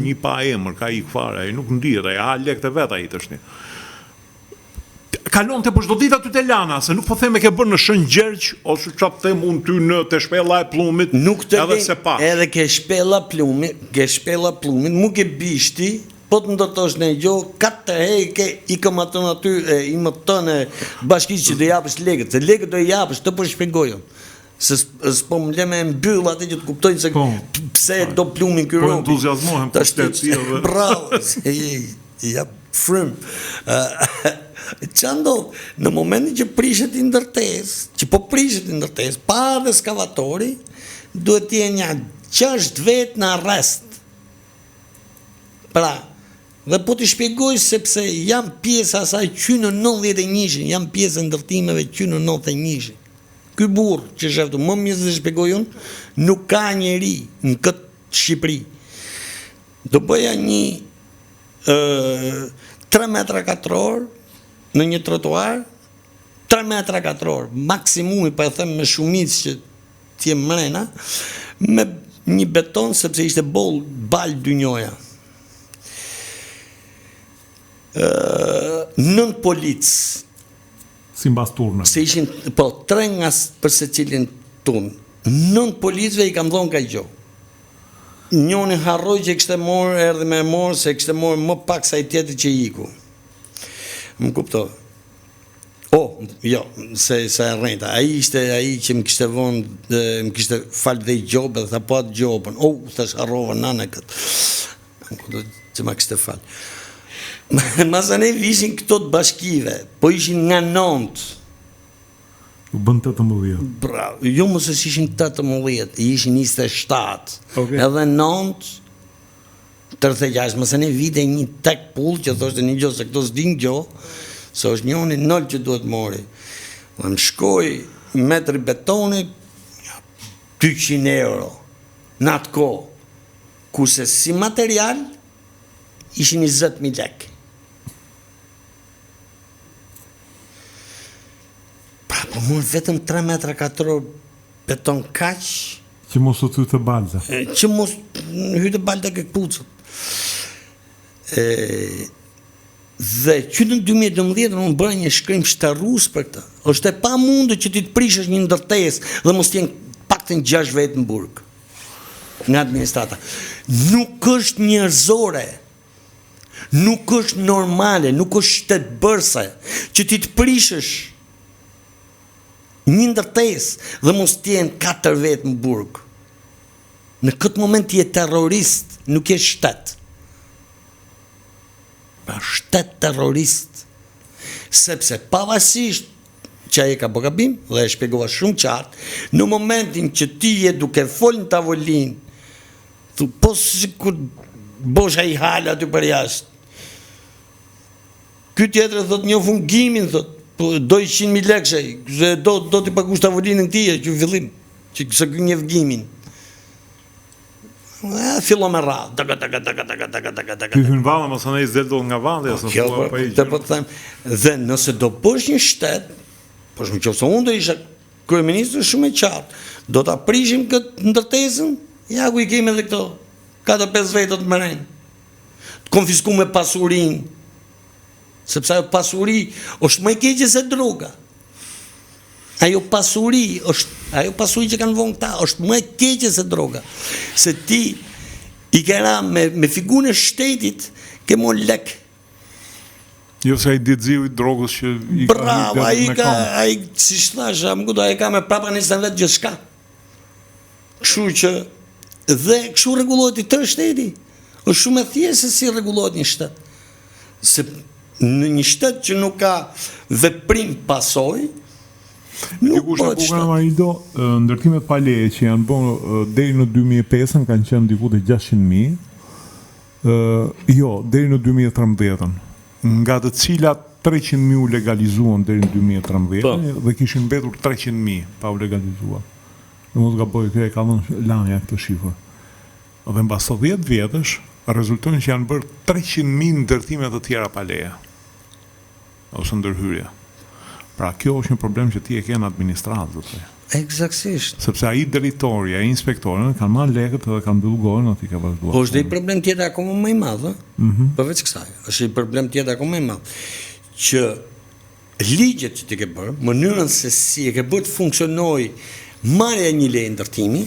një pa emër, ka ikë fare, ai nuk ndihet, ai ha lekët e vet ai tashni. Kalon të për çdo ditë aty te lana, se nuk po them e ke bërë në Shëngjerë, ose çfarë them unë ty në te shpella e Pllumit, edhe se pa. Edhe ke shpella Pllumit, mu ke bishti. Po të ndërtosh në gjo, 4 herë I kam atë aty, I më tënë bashkisë që do japësh lekët, se lekët do japësh, të po shpjegojën. Se s'po më le me mbyll atë që të kuptojnë se pse do Pllumi ky robi. Po entuziazmohem për shtetësi edhe. Bravo, ja frym. Që ndodh, në momentin që prishet I ndërtesë, pa dhe skavatori, duhet t'je një 6 vetë në arrest. Pra, dhe po t'i shpjegoj sepse jam pjesë asaj që në 91, jam pjesë e ndërtimeve që në 91. Ky burr që sheftu, më mirë se shpjegoj unë, nuk ka njeri në këtë Shqipëri. Do bëja një 3 metra katror në një trotuar, 3 metra katror, maksimumi, pa e them me shumicë që t'je mrena, me një beton sepse ishte balë dynjoja. 9 polic si mbas turnë. Se ishin, 3 nga për secilin turn. 9 policëve I kam dhënë kaq gjë. Njëri harroi që kishte morë, erdhi me morë, se kishte morë më pak sa I tjetri që iku. Më kuptove. Jo, se e rrenta. Ai që më kishte vënë, më kishte falë dhe gjobë, dhe tha po atë gjobën. Thash harrova nane këtë. Që ma kishte falë. Masane vishin këto të bashkive, po ishin nga 9. U bën 18. Bravo, jo mos e ishin 18, ishin 27. Edhe 9, 36, masane vite një tek pull që thoshte një gjo, se këto s'din gjo, se është njoni 0 që duhet mori. Më shkoj metri betoni, 200 euro, në atë ko, kurse si material, ishin 20.000 lek. Po mund vetëm 3 metra katror beton kaq që mos u thytë balza. Që mos hyte balza ke kpucët. Dhe që në 2012 unë bëra një shkrim shtarrus për këtë. Është e pamundur që ti të prishësh një ndërtesë dhe mos jenë paktën 6 vetë në burg. Nga administrata. Nuk është njerëzore. Nuk është normale, nuk është shtetbërse që ti të prishësh një ndërtesë dhe mos t'jenë 4 vetë në burg. Në këtë moment t'je terrorist, nuk je shtet. Pra shtet terrorist. Sepse pavarësisht që ai ka bërë gabim, dhe e shpjegova shumë qartë, në momentin që ti je duke fol në tavolinë, thu po sikur bosh ai hala aty për jashtë. Ky tjetër thot një fungimin thot, do 100.000 lekë, se do t'i pagush tavolinën këtij që fillim, që se ky një vgimin. Fillo me radhë. Ky hyn valla mos anaj zëldol nga valli ose po të them, dhe nëse do bësh një shtet, po shumë qoftë unë do isha kryeministër shumë e qartë, do ta prishim këtë ndërtesën, ja ku I kemi edhe këto 4-5 vetë të merren. Të konfiskuar me pasurinë. sepse ajo pasuri është më e keqe se droga. Ajo pasuri që kanë vonë këta është më e keqe se droga. Se ti i kera me figurën e shtetit ke mon lek. Jo se ai ditëziu i drogës që i ka. Bravo, ai si thash, ai ka me prapa nisën vetë gjithçka. Kështu që dhe kështu rregullohet i tërë shteti. Është shumë e thjeshtë se si rregullohet një shtet. Se në një shtet që nuk ka veprim pasojë, nuk bëhet shtet. Ndërtimet pa leje që janë bërë deri në 2005 kanë qenë diku te 600.000. Jo, deri në 2013, nga të cilat 300.000 u legalizuan deri në 2013 dhe kishin mbetur 300.000 pa u legalizuar. Në mos gaboj, kjo e ka dhënë Lamja këtë shifër. Dhe mbas 10 vjetësh, rezultojnë që janë bërë 300.000 ndërtime të tjera pa leje. Ose ndërhyrje. Pra kjo është një problem që ti e ke në administratë. Eksaktësisht. Sepse ai drejtori, ai inspektori kanë marrë lekët dhe kanë mbyllur gojën aty ka vazhduar. Po është një problem tjetër akoma më i madh, përveç kësaj. Është një problem tjetër akoma më i madh që ligjet që ti ke bërë, mënyrën se si e ke bërë të funksionojë marrja një leje ndërtimi.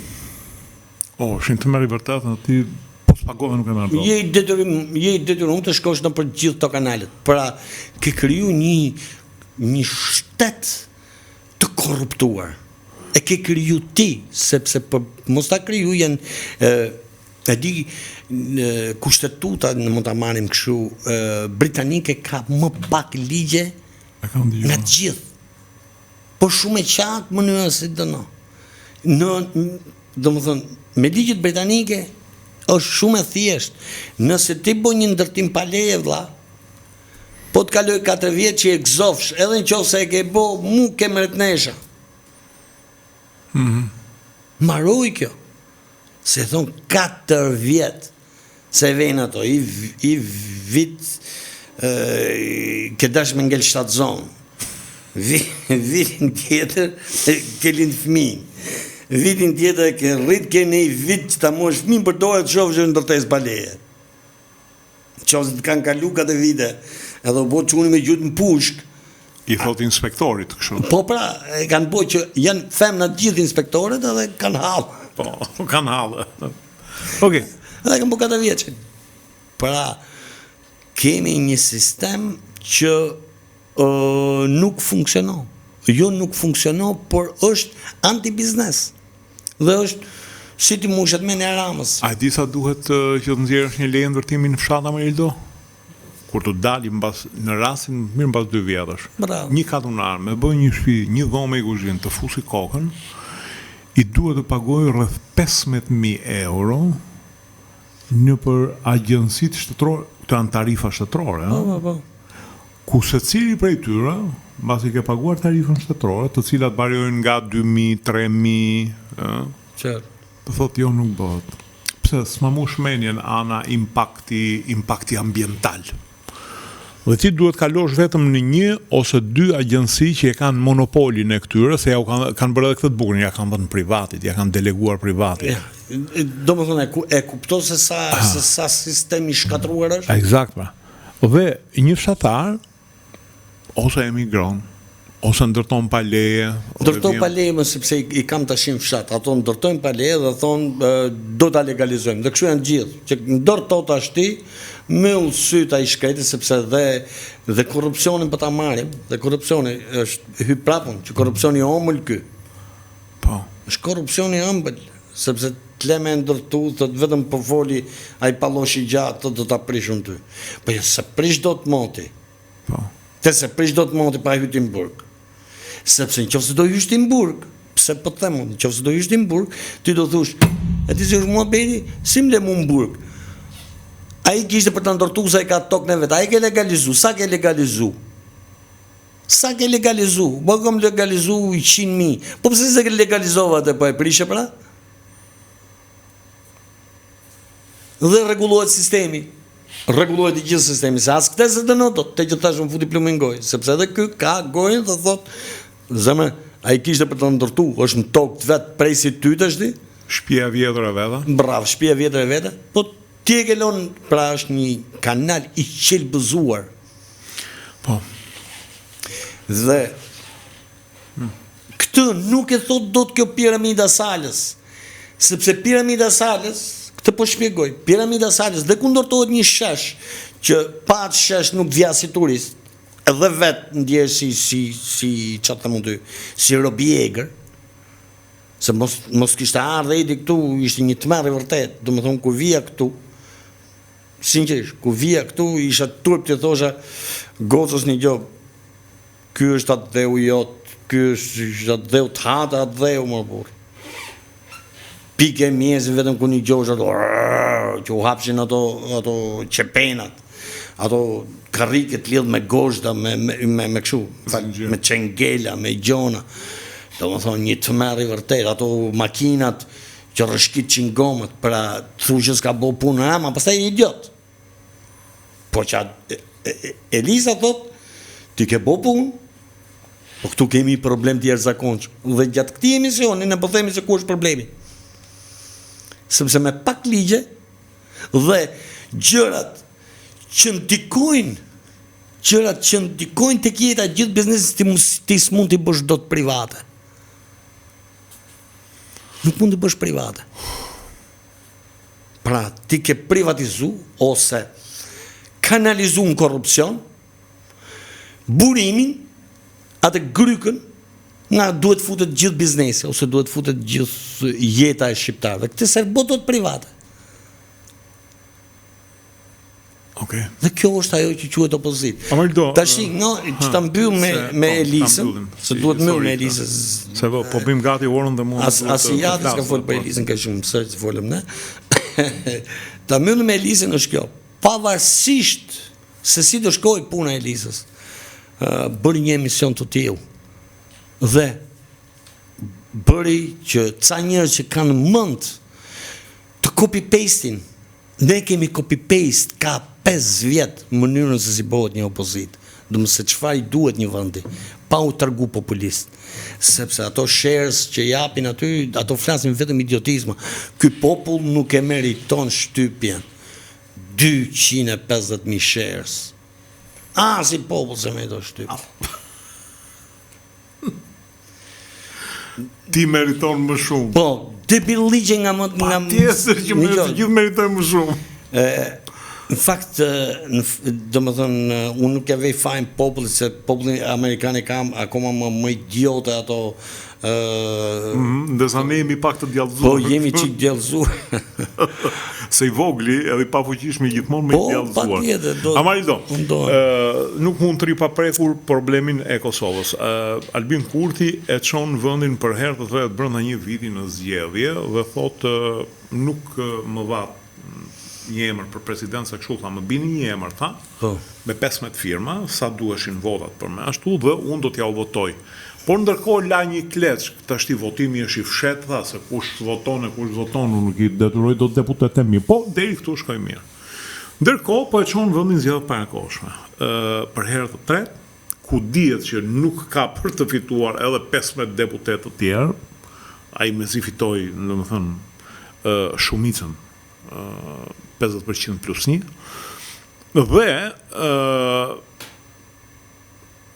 Shin të merri vërtet ti po spagove nuk e merr. Je i detyruar të shkosh në për gjithë këto kanalet. Pra ke kriju një shtet të korruptuar. E ke kriju ti, sepse mos ta kriju janë e di kushtetuta në mund ta marrim kështu britanike ka më pak ligje nga të gjithë. Po shumë e qartë mënyra se dënon. Domethënë, me ligjet britanike është shumë e thjeshtë. Nëse ti bën një ndërtim pa leje vëlla, po të kaloj 4 vjet që e gëzofsh, edhe nëse e ke bë, mu ke mretnesha. Maroj kjo. Se thon 4 vjet se vjen ato i vit ke dash me ngel shtat zonë. Vitin tjetër ke lind fëmijë. Vitin tjetër ke rrit ke një vit që ta mosh fëmijën për dorë të shohësh në ndërtesë pa leje. Qoftë të kanë kalu 4 vite, edhe u bë çuni me gjut në pushk. I thot inspektorit kështu. Po pra, e kanë bë që janë femna të gjithë inspektorët edhe kanë hallë. Po, kanë hallë. Okej. Edhe kanë bë 4 vjeç. Pra, kemi një sistem që nuk funksionon. Jo nuk funksionon, por është anti-biznes. Dhe është si ti mushet me një Ramës. A di sa duhet që të nxjerrësh një leje ndërtimi në fshat Amarildo? Kur të dali në rastin mirë mbas 2 vjetësh. Një katunar me bën një shtëpi, një dhomë me kuzhinë, të fusi kokën, i duhet të pagojë rreth 15.000 euro në për agjensitë shtetërore, të janë tarifa shtetërore, Po. Ku secili prej tyre, mbasi ke paguar tarifën shtetërore, të cilat variojnë nga 2.000, 3.000, Qartë. të thotë jo nuk bëhet. Pse s'ma mu shmenjen ana impakti ambiental. Dhe ti duhet kalosh vetëm në 1 ose 2 agjensi që e kanë monopolin e këtyre, se ja kanë bërë edhe këtë të bukur, ja kanë vënë privatit, ja kanë deleguar privatit. Domethënë e kupton se sa sistemi shkatruar është? Eksakt, pra. Dhe një fshatar ose emigron, ose ndërton pa leje. Ndërton pa leje, sepse i kam tash në fshat. Ato ndërtojnë pa leje dhe thonë do ta legalizojmë. Dhe kështu janë gjithë. Që ndërto tash ti, myll syt ai shkreti sepse dhe korrupsionin po ta marrim, dhe korrupsioni është hyj prapun, që korrupsioni i ëmbël ky. Po. Është korrupsioni i ëmbël, sepse të leme ndërtu, thot vetëm po foli ai palloshi gjatë, do ta prishun ty. Po jo se prish do të monti. Po. Se prish do të monti pa hyrë në burg. Sepse nëse do hysh në burg, pse po të them, nëse do hysh në burg, ti do thosh, e ti si është muhabeti, si më le mu në burg. Ai kishte për të ndërtuar se ai ka tokën e vet, ai ke legalizu, sa ke legalizu? Sa ke legalizu? Po kam legalizu 100.000. Po pse se ke legalizova atë po e prishe pra? Dhe rregullohet sistemi. Rregullohet i gjithë sistemi, se as këtë se dënon dot, te që tash më futi plumë në gojë, sepse edhe ky ka gojën dhe thot, zemër, ai kishte për të ndërtuar, është në tokë të vet, prej si ty tash ti? Shtëpia vjetër e veta. Bravo, shtëpia vjetër e veta. Po ti e ke lënë, pra është një kanal i qelbëzuar. Po. Dhe këtë nuk e thot do të kjo piramida Salës, sepse piramida Salës, këtë po shpjegoj, piramida Salës dhe ku ndërtohet një shesh që pa atë shesh nuk vja si turist, edhe vetë ndjesh si çfarë të mund të, si robi i egër, se mos kishte ardhe idi këtu, ishte një tmerr i vërtet, do të thonë kur vija këtu, sinqerisht, kur vija këtu isha turp të thosha gocës një gjë, ky është atë dheu jot, ky është atë dheu të hata, atë dheu më burr. Pike mjezin vetëm ku një gjosh ato që u hapshin ato qepenat, ato karriket lidh me gozhda, me kështu, me çengela, me gjona. Do më thonë një tmerr i vërtet, ato makinat që rëshkitin gomët, pra thu që s'ka bo punë ama, pastaj idiot. Po që Eliza thot, ti ke bo punë, po këtu kemi problem të jashtëzakonshëm. Dhe gjatë këtij emisioni ne po themi se ku është problemi. Sepse me pak ligje dhe gjërat që ndikojnë tek jeta gjithë biznesit ti s'mund t'i bësh dot private. Nuk mund t'i bësh private. Pra, ti ke privatizu ose kanalizu në korrupsion, burimin, atë grykën, nga duhet futet gjithë biznesi, ose duhet futet gjithë jeta e shqiptarëve. Këtë se botot private. Okay. Dhe kjo është ajo që quhet opozitë. Tash që ta mbyll me Elisën, se duhet mbyll me Elisën. Se po bim gati orën dhe mund. As i jati s'ka fol për Elisën ka shumë sër të folëm ne. Ta mbyll me Elisën është kjo. Pavarësisht se si do shkojë puna e Elisës, bëri një emision të tillë. Dhe bëri që ca njerëz që kanë mend të copy-pastin, ne kemi copy-paste ka 5 vjet mënyrën se si bëhet një opozit, do se çfarë i duhet një vendi, pa u tregu populist, sepse ato shares që japin aty, ato flasin vetëm idiotizma. Ky popull nuk e meriton shtypjen. 250.000 shares. Si popull se meriton shtypjen. Ti meriton më shumë. Po, debilligje nga tjetër që gjithë meritojnë më shumë. Në fakt, do më thënë, unë nuk e vej fajn popullit, se populli Amerikan e kam akoma më idiote ato... Ndërsa ne jemi pak të djallëzuar. Po, jemi qik djallëzuar. Se i vogli, edhe i pafuqishmi gjithmonë me i djallëzuar. Po, pa tjetër. Amarido, nuk mund të ripaprekur problemin e Kosovës. Albin Kurti e çon vendin për herë të tretë brenda një viti në zgjedhje dhe thotë nuk më va një emër për president, se kështu tha, më bini një emër, tha, me 15 firma, sa duheshin votat për me ashtu, dhe unë do t'ja u votoj. Por ndërkohë la një kleç, tashti votimi është i fshet, tha, se kush voton, unë nuk i detyroj do të deputet e mi, po, deri këtu shkoj mirë. Ndërkohë, po e qonë vendin zgjedhje parakohshme. Për herë të tretë, ku dihet që nuk ka për të fituar edhe 15 deputet të tjerë, ai mezi fitoi, domethënë, shumicën 50% plus 1, dhe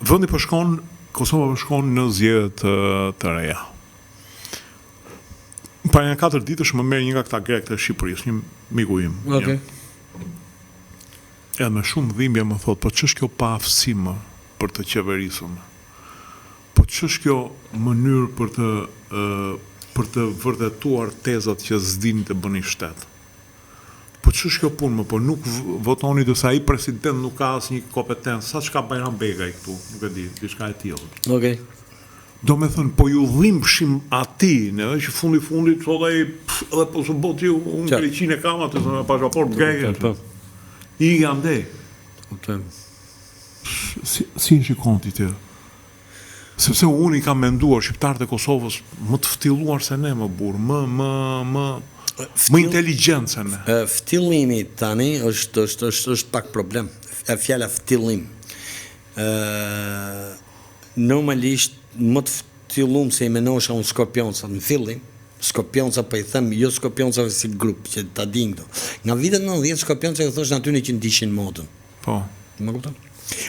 vendi po shkon, Kosova po shkon në zgjedhje të reja. Para një 4 ditësh më merr një nga këta grekë të Shqipërisë, një miku im. Okay. Edhe me shumë dhimbje më thot, po ç'është kjo pa aftësi më për të qeverisur? Po ç'është kjo mënyrë për të vërtetuar tezat që s'dini të bëni shtet? Po ç'është kjo punë më, po nuk votoni dhe sa i president nuk ka asnjë kompetencë, sa çka Bajram Begaj këtu, nuk e di, diçka e tillë. Okej. Do me thënë, po ju dhimbshim ati, në që fundit, thot ai, edhe po së botë ju, unë Greqinë e kam atë, në pasaport greke. I andej. Si në shikon ti të? Sepse unë i kam menduar shqiptarët e Kosovës më të ftilluar se ne, më burë, më inteligent se ne. Ftillimi tani është pak problem. Fjala ftillim. Normalisht më të ftillum se i menosha unë Skorpionca në fillim. Skorpionca po i them, jo Skorpioncave si grup, që ta din këto. Nga vitet 90 Skorpionca i thoshin aty që ndishin modën. Po. Më kupton?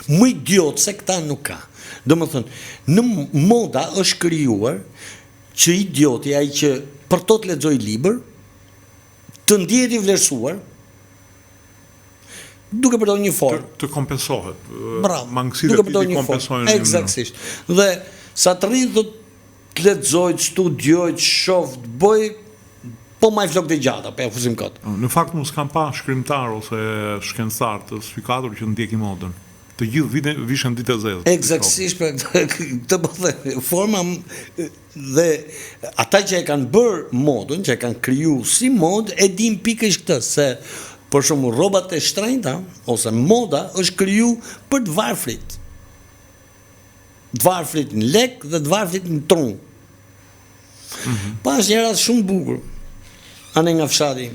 Më idiot se këta nuk ka. Do më thënë, në moda është krijuar që idioti, ai që për to të lexoj libër, të ndihet i vlerësuar, duke përdorur një formë. Të kompensohet. Bravo. Mangësitë Duke e tij përdorur të një kompensojnë. formë. Eksaktësisht. Dhe sa të rritë do të lexoj, të studioj, të shoh, të bëj, po maj flok të gjata, pa ja fuzim kot. Në fakt nuk s'kam pa shkrimtar ose shkencëtar të sfikatur që ndjekin modën. Të gjithë vishën ditë e zezë. Eksaktësisht për këtë po them, forma dhe ata që e kanë bërë modën, që e kanë kriju si modë, e din pikërisht këtë, se për shembull rrobat e shtrenjta ose moda është kriju për të varfrit. Të varfrit në lek dhe të varfrit në trun. Pas një rast shumë bukur, anë nga fshati,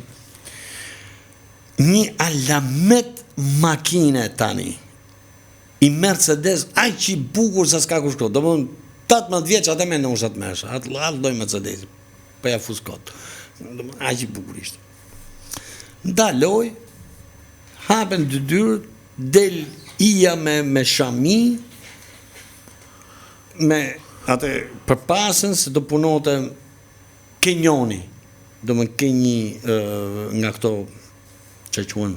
një alamet makine tani, i Mercedes, aq që i bukur sa s'ka kush kot. Domthon 18 vjeç atë më nosha të mesha, atë lloj Mercedes. Po ja fus kot. Domthon aq i bukur ishte. Ndaloj, hapen dy dyrët, del ija me shami, me atë përpasën se do punote kenjoni, do më ke një nga këto që quhen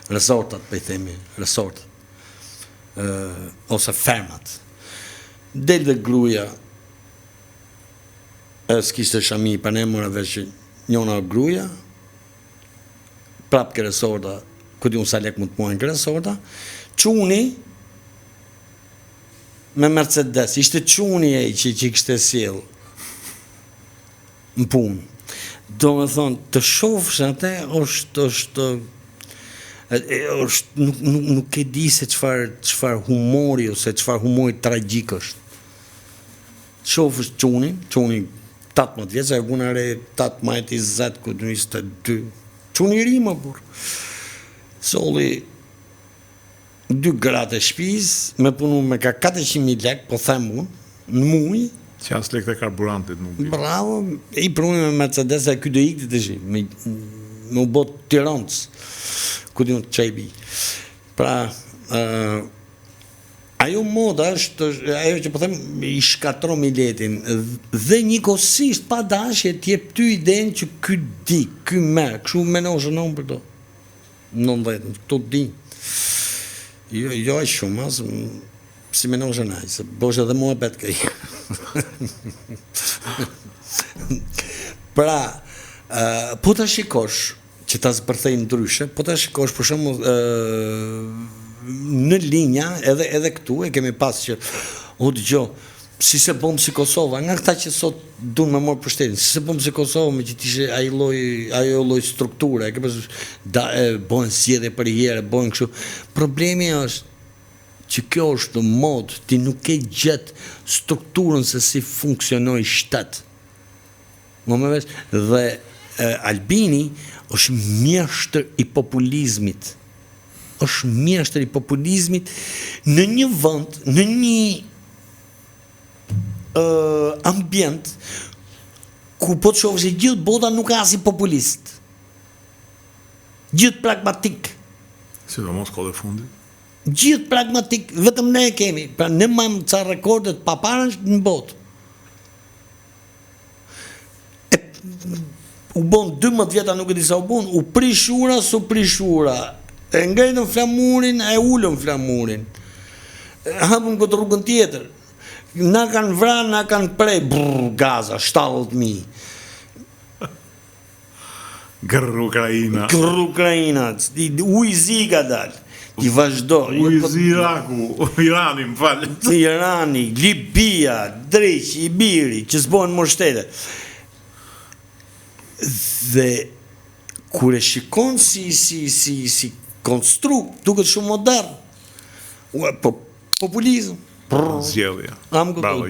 resortat, për i themi, resortat, ose fermat. Del dhe gruja, s'kishte shami, pa ne mora veç që njona gruja, prap ke resorta, këtë unë sa lek më të mojnë ke resorta, quni me Mercedes, ishte quni e që kishte sjell në punë. Do me thonë, të shofsh atë nuk e di se çfar humori ose çfar humori tragjik është. Shofsh quni 18 vjeç, e vuna re 18-20, ku 22. Quni i ri më burr. Solli 2 gratë e shtëpis, me punu me ka 400.000 lek, po them unë, në muj. Që as lekët e karburantit nuk di. Bravo, i pruni me Mercedes e ky do ikti të shi, me u bot Tirancë, ku di unë të qaj bi. Pra, ajo moda është, ajo që po them, i shkatron miletin, dhe njëkohësisht pa dashje t'jep ty idenë që ky di, ky merr, kështu menon zhënon për to. 19, këto di. Jo e shumë, si menon zhënaj, se bosh edhe mua bet këj. Pra, po ta shikosh, që ta zbërthej ndryshe, po ta shikosh, për shembull, në linja, edhe këtu, e kemi pas që, dëgjoj, si se bom si Kosova, nga këta që sot dunë me morë pushtetin, si se bom si Kosova, me që t'ishe ajo loj struktura, e ke përës, bojnë sjedhe për jere, bojnë kështu. Problemi është që kjo është mod, ti nuk e gjetë strukturën se si funksionoj shtet. Më me vesh, dhe Albini është mjeshtër i populizmit. Është mjeshtër i populizmit në një vend, në një ambient ku po të shohësh se gjithë bota nuk ka asnjë populist. Gjithë pragmatik. Sidomos kohë e fundit. Gjithë pragmatik, vetëm ne e kemi. Pra ne majmë ca rekordet paparësh në botë. U bon 12 vjeta nuk e disa u bon, u prishura, su prishura. E ngrejtën flamurin, e ullën flamurin. Hapëm këtë rrugën tjetër. Na kanë vranë, na kanë prej, Gaza, 70.000. Gërë Ukraina. Gërë Ukraina, ujzi ka dalë. I vazhdo. Ujzi Iraku, Irani, më falë. Irani, Libia, Dreqi, Ibiri, që s'bojnë më shtete. Dhe kur e shikon si konstrukt, duket shumë modern. Populizm. Zgjedhja.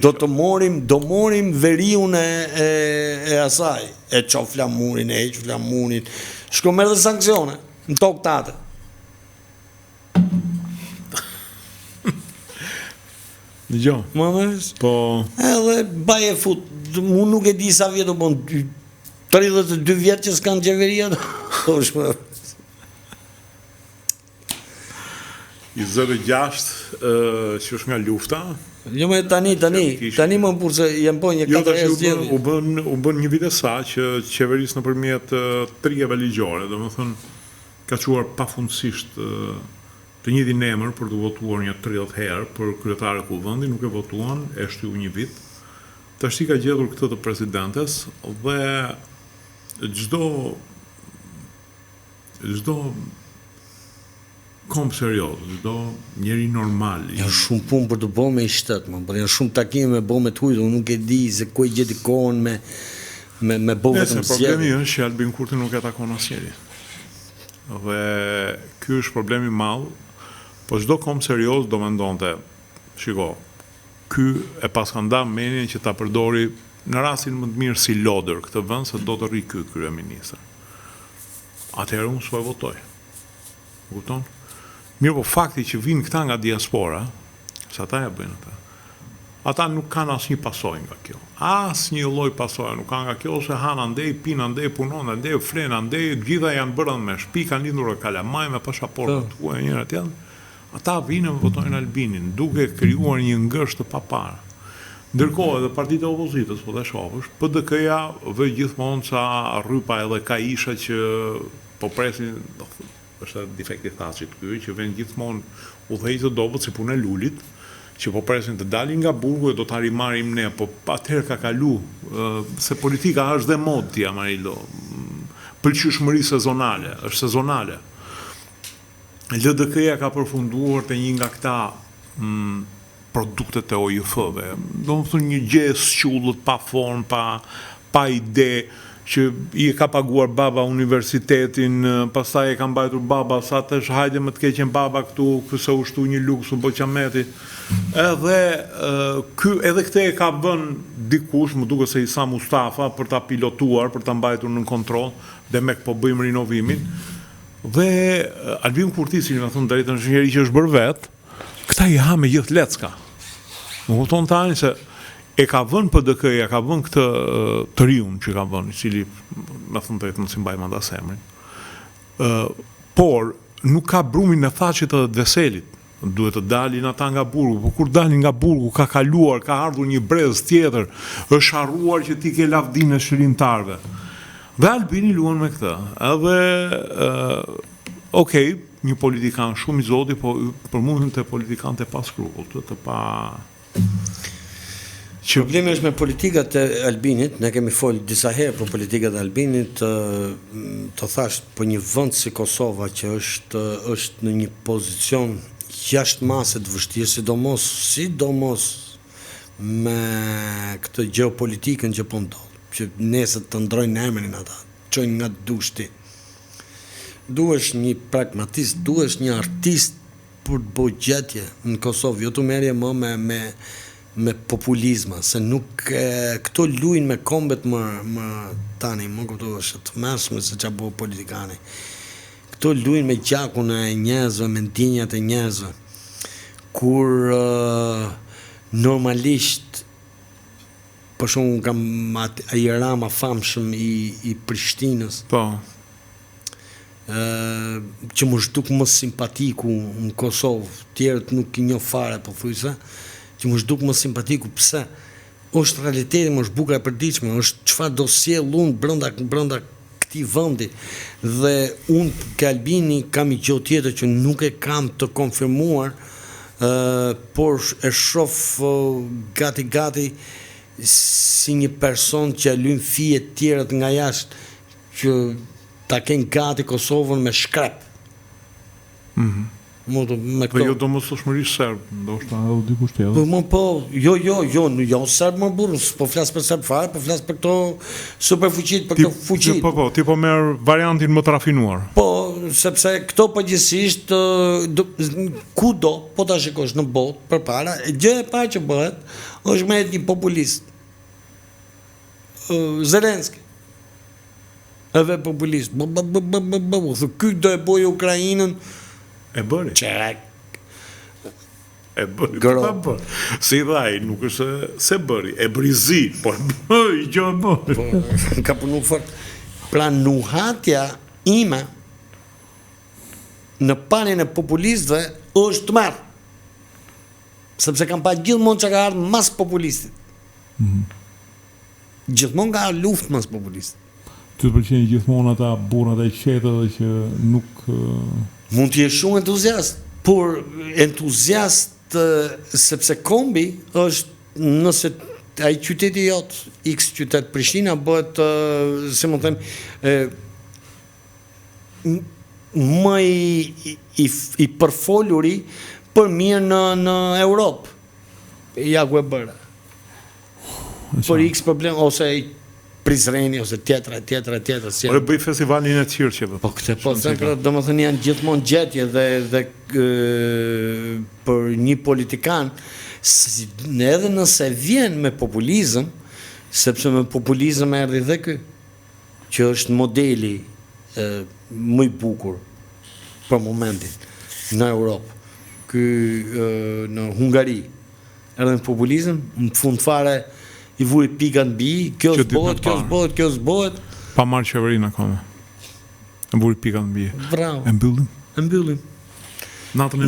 Do morim veriun e asaj, e qof flamurin, e heq flamurin. Shko merr dhe sanksione në tokë tate. Dëgjoj. Më mësh? Po. Edhe baje fut. Unë nuk e di sa vjetë, po 32 vjetë që s'kanë qeveria. i 06 që është nga lufta. Jo me tani më burë se jenë bën një 4 herë zgjedhje. U bën një vit e sa që qeverisë nëpërmjet trigave ligjore, domethënë ka quar pafundësisht të njëjtin emër për të votuar një 30 herë për kryetare kuvendi, nuk e votuan, e shtyu një vit. Tash ka gjetur këtë të presidentes dhe çdo kom serioz, çdo njeri normal. Janë shumë punë për të bërë me i shtetë, por janë shumë takime me bërë me të hujtë, unë nuk e di se ku e gjeti kohën me bërë vetëm zgjedhje. Problemi është që Albin Kurti nuk e takon asnjëri. Dhe ky është problemi i madh, po çdo kom serioz do mendonte, shiko, ky e paska nda menin që ta përdori në rastin më të mirë si lodër këtë vend se do të rri ky kryeministër. Atëherë unë s'po e votoj. Kupton? Mirë, po fakti që vinë këta nga diaspora, se ata ja bëjnë ata, ata nuk kanë asnjë pasojë nga kjo. Asnjë lloj pasojë nuk kanë nga kjo, ose han andej, pin andej, punon andej, flen andej, gjitha janë bërë me shtëpi, kanë lindur kalamaj me pasaportat tuaja njëra tjetër. Ata vinë dhe votojnë Albinin, duke krijuar një ngësht të paparë. Ndërkohë edhe partitë e opozitës, po të shohësh, PDK-ja vë gjithmonë ca rrypa edhe ka isha që po presin, është defekti thashit ky, që vjen gjithmonë udhëheqë të dobët si punë e Lulit, që po presin të dalin nga burgu e do ta rimarrim ne, po atëherë ka kalu, se politika është dhe mod tia Marilo. Pëlqyeshmëri sezonale, është sezonale. LDK-ja ka përfunduar te një nga këta produktet e OJF-ve. Do të thonë një gjë e squllët, pa formë, pa ide, që i e ka paguar baba universitetin, pastaj e ka mbajtur baba, sa të hajde më të keqen baba këtu, këse u shtu një luks, u bë qameti. Edhe këte e ka vën dikush, më duke se Isa Mustafa, për ta pilotuar, për ta mbajtur në kontroll, dhe me po bëjmë rinovimin. Dhe Albin Kurti, si më thonë drejtën, është njëri që është bërë vetë, këta i ha me gjithë lecka. Më kupton tani se e ka vën PDK-ja, ka vën këtë të riun që ka vën, i cili, me thënë drejtën, si mbaj manda semrin. Por, nuk ka brumin në faqet të veselit. Duhet të dalin ata nga burgu, po kur dalin nga burgu, ka kaluar, ka ardhur një brez tjetër, është harruar që ti ke lavdinë e shërimtarve. Dhe Albini luan me këtë. Edhe, okej, një politikan shumë i zoti, po për mundin të politikan të pa skrupull, të pa... Problemi është me politikat e Albinit, ne kemi folë disa herë për politikat e Albinit, të thash për një vend si Kosova që është në një pozicion jashtë maset vështirë, sidomos me këtë geopolitikën që po ndodh, që nesër të ndrojnë emrin ata, çojnë nga dushti. Duhesh një pragmatist, duhesh një artist për të bërë gjetje në Kosovë, jo të merje më me populizma, se nuk këto luajnë me kombet më tani, më kuptohesh, të mëshme se çfarë bëu politikani. Këto luajnë me gjakun e njerëzve, me ndjenjat e njerëzve. Kur normalisht për shumë kam ai Rama famshëm i Prishtinës. Po. Që më zhduk më simpatiku në Kosovë, tjerët nuk i njoh fare, po thujse, që më zhduk më simpatiku, pse? Është realiteti, më është buka e përditshme, është çfarë do sjell unë brenda këtij vendi. Dhe unë ke Albini kam një gjë tjetër që nuk e kam të konfirmuar, por e shoh gati si një person që lyn fije të tjera nga jashtë, që ta kenë gati Kosovën me shkrep. Po jo do mos shmërisht serb, ndoshta edhe dikush tjetër. Jo serb më burr, po flas për serb fare, po flas për këto superfuqit, për këto fuqi. Ti po merr variantin më të rafinuar. Po, sepse këto përgjithsisht kudo, po ta shikosh në botë përpara, gjë e parë që bëhet është me një populist. Zelenski. Edhe populist. Ky do e bëjë Ukrainën. E bëri. Qerek. E bëri. Si dhaj, nuk është se bëri. E bëri zi, po bëri, që e bëri. Ka punu fort. Pra nuhatja ime në palin e populistëve është të merë. Sepse kam pa gjithmonë që ka ardhë mas populistit. Gjithmonë ka ardhë luft mas populistit. Ty të pëlqejnë gjithmonë ata burrat e qetë dhe që nuk... Mund të jesh shumë entuziast, por entuziast sepse kombi është nëse ai qyteti jot, X qytet Prishtina bëhet, se më them, më i përfoluri për mirë në Europë. Ja ku e bëra. Për X problem, ose Prizreni, ose tjetra. Ore bëj festivalin e Cirqeve. Po këtë, po sempre, do më thënë janë gjithmonë gjetje dhe për një politikan, edhe nëse vjen me populizëm, sepse me populizëm erdhi dhe ky, që është modeli më i bukur për momentin në Europë. Ky në Hungari erdhi me populizëm, në fund fare i vuri pika në bi, kjo s'bohet. Pa marrë qeverinë akome. E vuri pika në bi. Bravo. E mbyllim. E mbyllim. Natën e